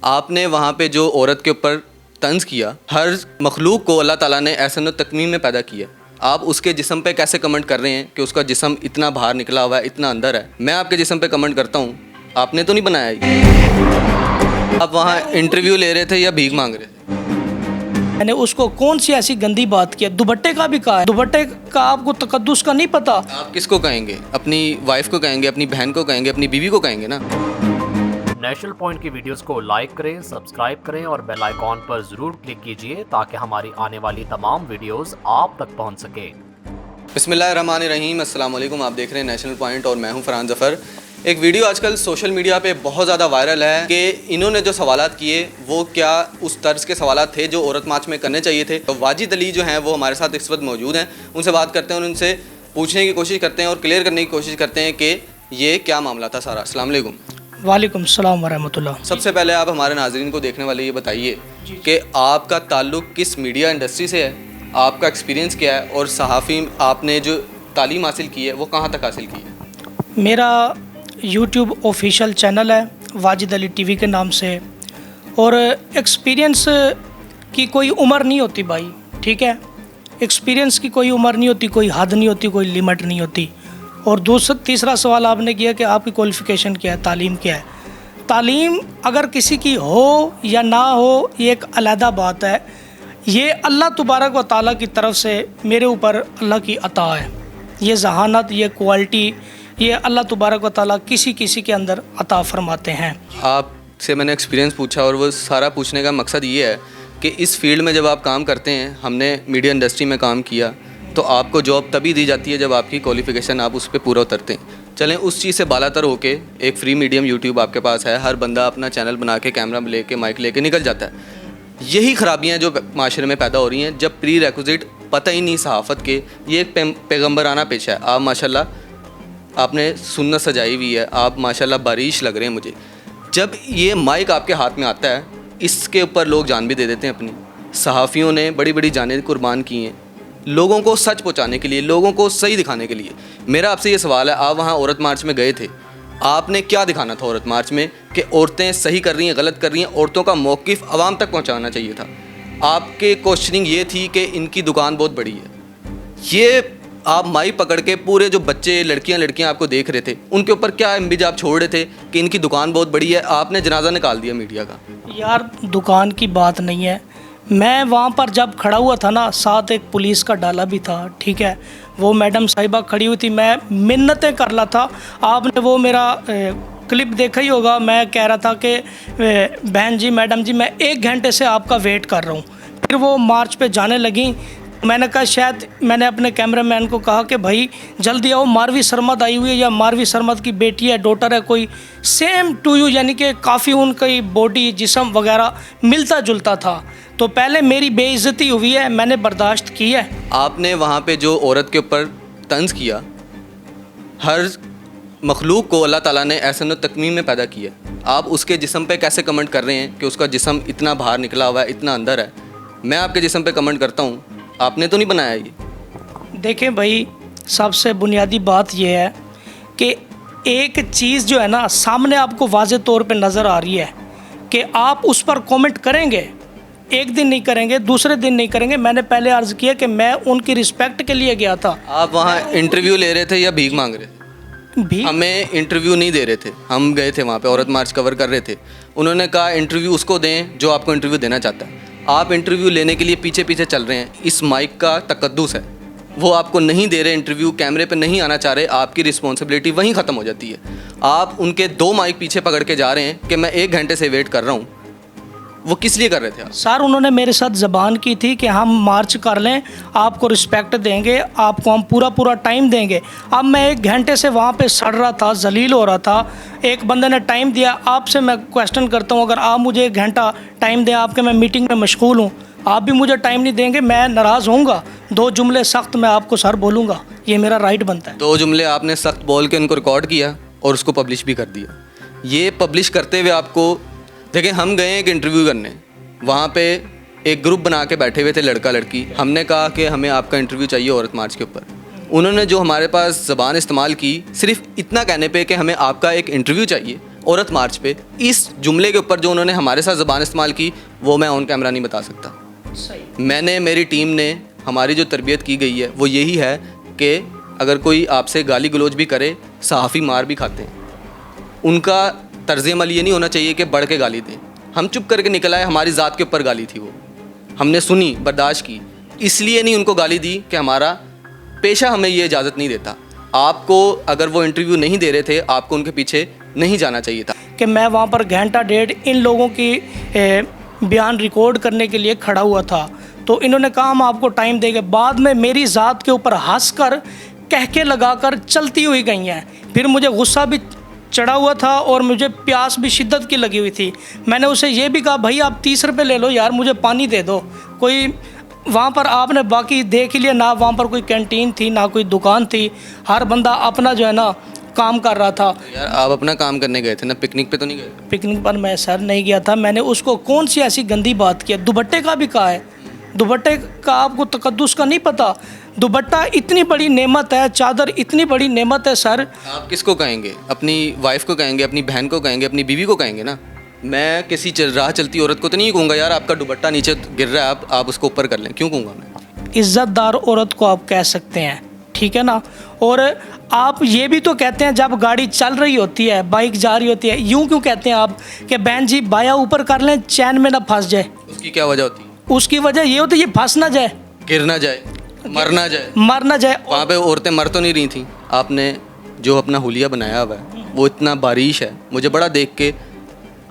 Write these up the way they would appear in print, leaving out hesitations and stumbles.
आपने वहाँ पे जो औरत के ऊपर तंज किया, हर मखलूक को अल्लाह ताला ने ऐसन तकमीम में पैदा किया। आप उसके जिस्म पे कैसे कमेंट कर रहे हैं कि उसका जिस्म इतना बाहर निकला हुआ है, इतना अंदर है। मैं आपके जिस्म पे कमेंट करता हूँ, आपने तो नहीं बनाया ये। आप वहाँ इंटरव्यू ले रहे थे या भीख मांग रहे थे? मैंने उसको कौन सी ऐसी गंदी बात की है? दुपट्टे का भी कहा है। दुपट्टे का आपको तकद्दुस का नहीं पता। आप किसको कहेंगे? अपनी वाइफ को कहेंगे, अपनी बहन को कहेंगे, अपनी बीवी को कहेंगे ना। नेशनल पॉइंट की वीडियोस को लाइक करें, सब्सक्राइब करें और बेल आइकॉन पर जरूर क्लिक कीजिए ताकि हमारी आने वाली तमाम वीडियोस आप तक पहुंच सके। बिस्मिल्लाहिर्रहमानिर्रहीम, अस्सलाम वालेकुम। आप देख रहे हैं नेशनल पॉइंट और मैं हूं फरहान ज़फ़र। एक वीडियो आजकल सोशल मीडिया पे बहुत ज़्यादा वायरल है कि इन्होंने जो सवालात किए वो क्या उस तर्ज के सवालात थे जो औरत मार्च में करने चाहिए थे। तो वाजिद अली जो हैं वो हमारे साथ इस वक्त मौजूद हैं, उनसे बात करते हैं और उनसे पूछने की कोशिश करते हैं और क्लियर करने की कोशिश करते हैं कि ये क्या मामला था सारा। अस्सलाम वालेकुम। वालेकुम सलाम वरहमतुल्लाह। सबसे पहले आप हमारे नाज़रीन को देखने वाले ये बताइए कि आपका ताल्लुक़ किस मीडिया इंडस्ट्री से है, आपका एक्सपीरियंस क्या है और सहाफ़ी आपने जो तालीम हासिल की है वो कहाँ तक हासिल की है? मेरा यूट्यूब ऑफिशियल चैनल है वाजिद अली टीवी के नाम से। और एक्सपीरियंस की कोई उम्र नहीं होती भाई, ठीक है। एक्सपीरियंस की कोई उम्र नहीं होती, कोई हद नहीं होती, कोई लिमिट नहीं होती। और तीसरा सवाल आपने किया कि आपकी क्वालिफ़िकेशन क्या है, तालीम क्या है। तालीम अगर किसी की हो या ना हो ये एक अलहदा बात है। ये अल्लाह तबारक व तआला की तरफ से मेरे ऊपर अल्लाह की अता है। ये जहानत, ये क्वालिटी, ये अल्लाह तबारक व तआला किसी किसी के अंदर अता फरमाते हैं। आपसे मैंने एक्सपीरियंस पूछा और वो सारा पूछने का मकसद ये है कि इस फील्ड में जब आप काम करते हैं, हमने मीडिया इंडस्ट्री में काम किया, तो आपको जॉब तभी दी जाती है जब आपकी क्वालिफ़िकेशन आप उस पर पूरा उतरते हैं। चलें उस चीज़ से बालातर होके एक फ्री मीडियम यूट्यूब आपके पास है, हर बंदा अपना चैनल बना के कैमरा लेके माइक लेके निकल जाता है। यही ख़राबियाँ जो माशरे में पैदा हो रही हैं जब प्री रेक्विजिट पता ही नहीं सहाफ़त के। ये एक पैगम्बराना पेशा है। आप माशाल्लाह आपने सुन्नत सजाई हुई है, आप माशाल्लाह बारिश लग रहे हैं मुझे। जब ये माइक आपके हाथ में आता है, इसके ऊपर लोग जान भी दे देते हैं अपनी। सहाफ़ियों ने बड़ी बड़ी जानें कुर्बान की हैं लोगों को सच पहुंचाने के लिए, लोगों को सही दिखाने के लिए। मेरा आपसे ये सवाल है, आप वहाँ औरत मार्च में गए थे, आपने क्या दिखाना था औरत मार्च में कि औरतें सही कर रही हैं, गलत कर रही हैं? औरतों का मौक़िफ़ आवाम तक पहुँचाना चाहिए था। आपके क्वेश्चनिंग ये थी कि इनकी दुकान बहुत बड़ी है। ये आप माइक पकड़ के पूरे जो बच्चे लड़कियां आपको देख रहे थे उनके ऊपर क्या इम्बिज आप छोड़ रहे थे कि इनकी दुकान बहुत बड़ी है? आपने जनाजा निकाल दिया मीडिया का। यार दुकान की बात नहीं है। मैं वहाँ पर जब खड़ा हुआ था ना, साथ एक पुलिस का डाला भी था, ठीक है। वो मैडम साहिबा खड़ी हुई थी, मैं मिन्नतें कर रहा था। आपने वो मेरा क्लिप देखा ही होगा। मैं कह रहा था कि बहन जी, मैडम जी, मैं 1 घंटे से आपका वेट कर रहा हूँ। फिर वो मार्च पे जाने लगी। मैंने कहा, शायद मैंने अपने कैमरामैन को कहा कि भाई जल्दी आओ, मारवी सरमद आई हुई है या मारवी सरमद की बेटी है, डॉटर है कोई, सेम टू यू, यानी कि काफ़ी उनकी बॉडी जिस्म वगैरह मिलता जुलता था। तो पहले मेरी बेइज्जती हुई है, मैंने बर्दाश्त की है। आपने वहाँ पे जो औरत के ऊपर तंज किया, हर मखलूक को अल्लाह ताला ने ऐसन तकमीम में पैदा किया। आप उसके जिस्म पे कैसे कमेंट कर रहे हैं कि उसका जिस्म इतना बाहर निकला हुआ है, इतना अंदर है? मैं आपके जिस्म पे कमेंट करता हूँ, आपने तो नहीं बनाया ये। देखें भाई, सबसे बुनियादी बात यह है कि एक चीज़ जो है ना सामने आपको वाज़े तौर पे नज़र आ रही है कि आप उस पर कमेंट करेंगे। एक दिन नहीं करेंगे, दूसरे दिन नहीं करेंगे। मैंने पहले अर्ज़ किया कि मैं उनकी रिस्पेक्ट के लिए गया था। आप वहाँ इंटरव्यू ले रहे थे या भीख मांग रहे थे? भी हमें इंटरव्यू नहीं दे रहे थे, हम गए थे वहाँ पे औरत मार्च कवर कर रहे थे। उन्होंने कहा इंटरव्यू उसको दें जो आपको इंटरव्यू देना चाहता है। आप इंटरव्यू लेने के लिए पीछे पीछे चल रहे हैं। इस माइक का तकद्दुस है, वो आपको नहीं दे रहे इंटरव्यू, कैमरे पे नहीं आना चाह रहे। आपकी रिस्पॉन्सिबिलिटी वहीं ख़त्म हो जाती है। आप उनके 2 माइक पीछे पकड़ के जा रहे हैं कि मैं 1 घंटे से वेट कर रहा हूँ। वो किस लिए कर रहे थे आप? सर, उन्होंने मेरे साथ ज़बान की थी कि हम मार्च कर लें, आपको रिस्पेक्ट देंगे, आपको हम पूरा टाइम देंगे। अब मैं 1 घंटे से वहाँ पे सड़ रहा था, जलील हो रहा था। एक बंदे ने टाइम दिया। आपसे मैं क्वेश्चन करता हूँ, अगर आप मुझे 1 घंटा टाइम दें, आपके मैं मीटिंग में मशगूल हूँ, आप भी मुझे टाइम नहीं देंगे, मैं नाराज़ होऊंगा। 2 जुमले सख्त मैं आपको सर बोलूँगा, ये मेरा राइट बनता है। 2 जुमले आपने सख्त बोल के उनको रिकॉर्ड किया और उसको पब्लिश भी कर दिया। ये पब्लिश करते हुए आपको देखें, हम गए एक इंटरव्यू करने, वहाँ पे एक ग्रुप बना के बैठे हुए थे लड़का लड़की। हमने कहा कि हमें आपका इंटरव्यू चाहिए औरत मार्च के ऊपर। उन्होंने जो हमारे पास ज़बान इस्तेमाल की, सिर्फ इतना कहने पे कि हमें आपका एक इंटरव्यू चाहिए, औरत मार्च पे, इस जुमले के ऊपर जो उन्होंने हमारे साथ ज़बान इस्तेमाल की वो मैं ऑन कैमरा नहीं बता सकता। सही। मैंने, मेरी टीम ने, हमारी जो तरबियत की गई है वो यही है कि अगर कोई आपसे गाली गलौज भी करे, सहाफ़ी मार भी खाते हैं, उनका तर्ज़ अमल ये नहीं होना चाहिए कि बढ़ के गाली दें। हम चुप करके निकल आए, हमारी ज़ात के ऊपर गाली थी, वो हमने सुनी, बर्दाश्त की, इसलिए नहीं उनको गाली दी कि हमारा पेशा हमें ये इजाज़त नहीं देता। आपको अगर वो इंटरव्यू नहीं दे रहे थे, आपको उनके पीछे नहीं जाना चाहिए था। कि मैं वहाँ पर घंटा डेढ़ इन लोगों की बयान रिकॉर्ड करने के लिए खड़ा हुआ था, तो इन्होंने कहा हम आपको टाइम देंगे। बाद में मेरी ज़ात के ऊपर हंसकर कहके लगाकर चलती हुई गई हैं। फिर मुझे गुस्सा भी चढ़ा हुआ था और मुझे प्यास भी शिद्दत की लगी हुई थी। मैंने उसे ये भी कहा भाई आप 30 रुपये ले लो यार, मुझे पानी दे दो। कोई वहाँ पर आपने बाकी देख लिया ना, वहाँ पर कोई कैंटीन थी ना कोई दुकान थी, हर बंदा अपना जो है ना काम कर रहा था। यार आप अपना काम करने गए थे ना, पिकनिक पे तो नहीं गए? पिकनिक पर मैं सर नहीं गया था। मैंने उसको कौन सी ऐसी गंदी बात की है? दुपट्टे का भी कहा है, दुपट्टे का आपको तकद्दुस का नहीं पता? दुपट्टा इतनी बड़ी नेमत है, चादर इतनी बड़ी नेमत है सर। आप किसको कहेंगे? अपनी वाइफ को कहेंगे, अपनी बहन को कहेंगे, अपनी बीवी को कहेंगे ना। मैं किसी राह चलती औरत को तो नहीं कहूँगा यार आपका दुपट्टा नीचे गिर रहा है, आप उसको ऊपर कर लें, क्यों कहूँगा मैं? इज़्ज़तदार औरत को आप कह सकते हैं, ठीक है ना। और आप ये भी तो कहते हैं जब गाड़ी चल रही होती है, बाइक जा रही होती है, यूं क्यों कहते हैं आप कि बहन जी बाया ऊपर कर लें, चैन में ना फंस जाए? उसकी क्या वजह होती है? उसकी वजह ये होती है ये फंस ना जाए, गिर ना जाए, मर ना जाए। मर ना जाए। वहाँ पे औरतें मर तो नहीं रही थी। आपने जो अपना हुलिया बनाया हुआ है वो इतना बारिश है, मुझे बड़ा देख के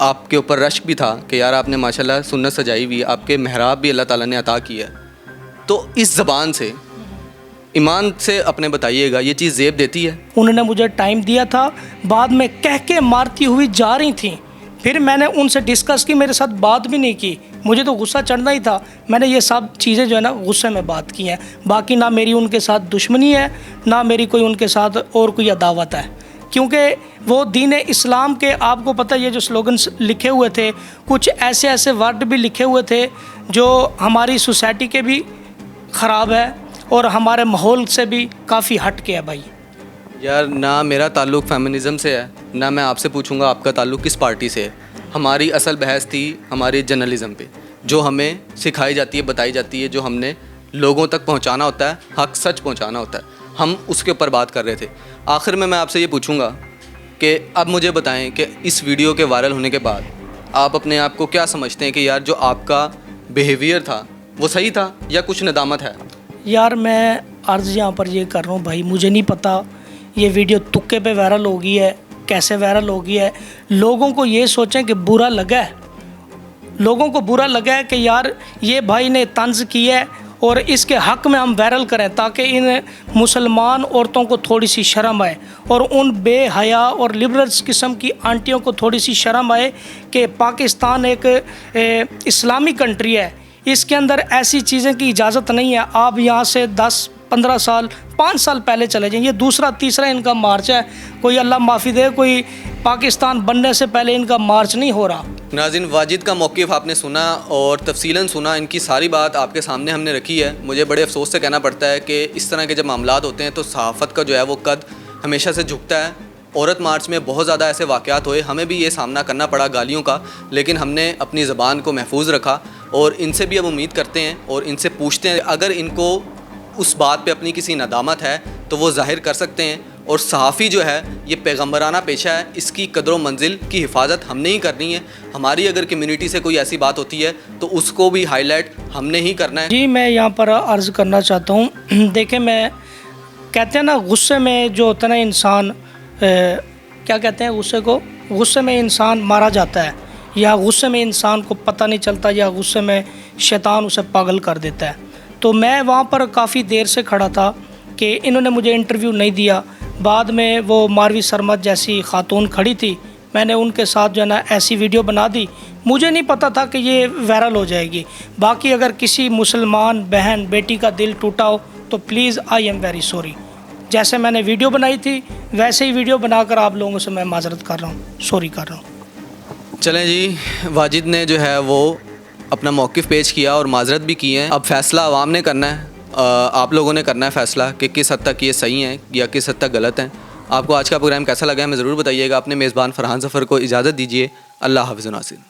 आपके ऊपर रश्क भी था कि यार आपने माशाल्लाह सुन्नत सजाई हुई, आपके मेहराब भी अल्लाह ताला ने अता किया। तो इस ज़बान से, ईमान से अपने बताइएगा, ये चीज़ ज़ेब देती है? उन्होंने मुझे टाइम दिया था, बाद में कह के मारती हुई जा रही थी। फिर मैंने उनसे डिस्कस की, मेरे साथ बात भी नहीं की, मुझे तो गुस्सा चढ़ना ही था। मैंने ये सब चीज़ें जो है ना गुस्से में बात की हैं। बाकी ना मेरी उनके साथ दुश्मनी है, ना मेरी कोई उनके साथ और कोई अदावत है, क्योंकि वो दीन इस्लाम के, आपको पता है ये जो स्लोगन्स लिखे हुए थे, कुछ ऐसे ऐसे वर्ड भी लिखे हुए थे जो हमारी सोसाइटी के भी ख़राब है और हमारे माहौल से भी काफ़ी हट के है भाई। यार ना मेरा ताल्लुक़ फेमिनिज़म से है, ना मैं आपसे पूछूंगा आपका ताल्लुक़ किस पार्टी से है। हमारी असल बहस थी हमारी जर्नलिज़म पे, जो हमें सिखाई जाती है, बताई जाती है, जो हमने लोगों तक पहुंचाना होता है, हक सच पहुंचाना होता है, हम उसके ऊपर बात कर रहे थे। आखिर में मैं आपसे ये पूछूंगा कि अब मुझे बताएं कि इस वीडियो के वायरल होने के बाद आप अपने आप को क्या समझते हैं कि यार जो आपका बिहेवियर था वो सही था या कुछ नदामत है? यार मैं अर्ज़ यहाँ पर ये कर रहा हूँ भाई, मुझे नहीं पता ये वीडियो तुक्के पे वायरल हो गई है, कैसे वायरल हो गई है। लोगों को ये सोचें कि बुरा लगा है, लोगों को बुरा लगा है कि यार ये भाई ने तंज किया है और इसके हक़ में हम वायरल करें, ताकि इन मुसलमान औरतों को थोड़ी सी शर्म आए और उन बेहया और लिबरल्स किस्म की आंटियों को थोड़ी सी शर्म आए कि पाकिस्तान एक इस्लामी कंट्री है, इसके अंदर ऐसी चीज़ें की इजाज़त नहीं है। आप यहाँ से 10-15 साल 5 साल पहले चले जाएं, ये दूसरा तीसरा इनका मार्च है। कोई अल्लाह माफ़ी दे, कोई पाकिस्तान बनने से पहले इनका मार्च नहीं हो रहा। नाज़रीन, वाजिद का मौक़िफ़ आपने सुना और तफसीलन सुना, इनकी सारी बात आपके सामने हमने रखी है। मुझे बड़े अफसोस से कहना पड़ता है कि इस तरह के जब मामलात होते हैं तो सहाफ़त का जो है वो कद हमेशा से झुकता है। औरत मार्च में बहुत ज़्यादा ऐसे वाक़यात हुए, हमें भी ये सामना करना पड़ा गालियों का, लेकिन हमने अपनी ज़बान को महफूज रखा और इनसे भी अब उम्मीद करते हैं और इनसे पूछते हैं अगर इनको उस बात पे अपनी किसी नदामत है तो वो ज़ाहिर कर सकते हैं। और सहाफ़ी जो है ये पैगम्बराना पेशा है, इसकी कदर व मंजिल की हिफाजत हमने ही करनी है। हमारी अगर कम्युनिटी से कोई ऐसी बात होती है तो उसको भी हाईलाइट हमने ही करना है। जी मैं यहाँ पर अर्ज़ करना चाहता हूँ, देखें मैं कहते हैं ना गुस्से में जो होता है ना इंसान क्या कहते हैं गुस्से को, गुस्से में इंसान मारा जाता है, या गुस्से में इंसान को पता नहीं चलता, या गुस्से में शैतान उसे पागल कर देता है। तो मैं वहाँ पर काफ़ी देर से खड़ा था कि इन्होंने मुझे इंटरव्यू नहीं दिया। बाद में वो मारवी सरमत जैसी ख़ातून खड़ी थी, मैंने उनके साथ जो है ना ऐसी वीडियो बना दी, मुझे नहीं पता था कि ये वायरल हो जाएगी। बाकी अगर किसी मुसलमान बहन बेटी का दिल टूटा हो तो please I am very sorry. जैसे मैंने वीडियो बनाई थी वैसे ही वीडियो बनाकर आप लोगों से मैं माजरत कर रहा हूँ, सॉरी कर रहा हूँ। चलें जी, वाजिद ने जो है वो अपना मौक़िफ़ पेश किया और माजरत भी की है। अब फ़ैसला आवाम ने करना है, आप लोगों ने करना है फ़ैसला कि किस हद तक ये सही हैं या किस हद तक गलत हैं। आपको आज का प्रोग्राम कैसा लगा हमें ज़रूर बताइएगा। अपने मेज़बान फरहान ज़फ़र को इजाज़त दीजिए। अल्लाह हाफ़िज़ नाज़रीन।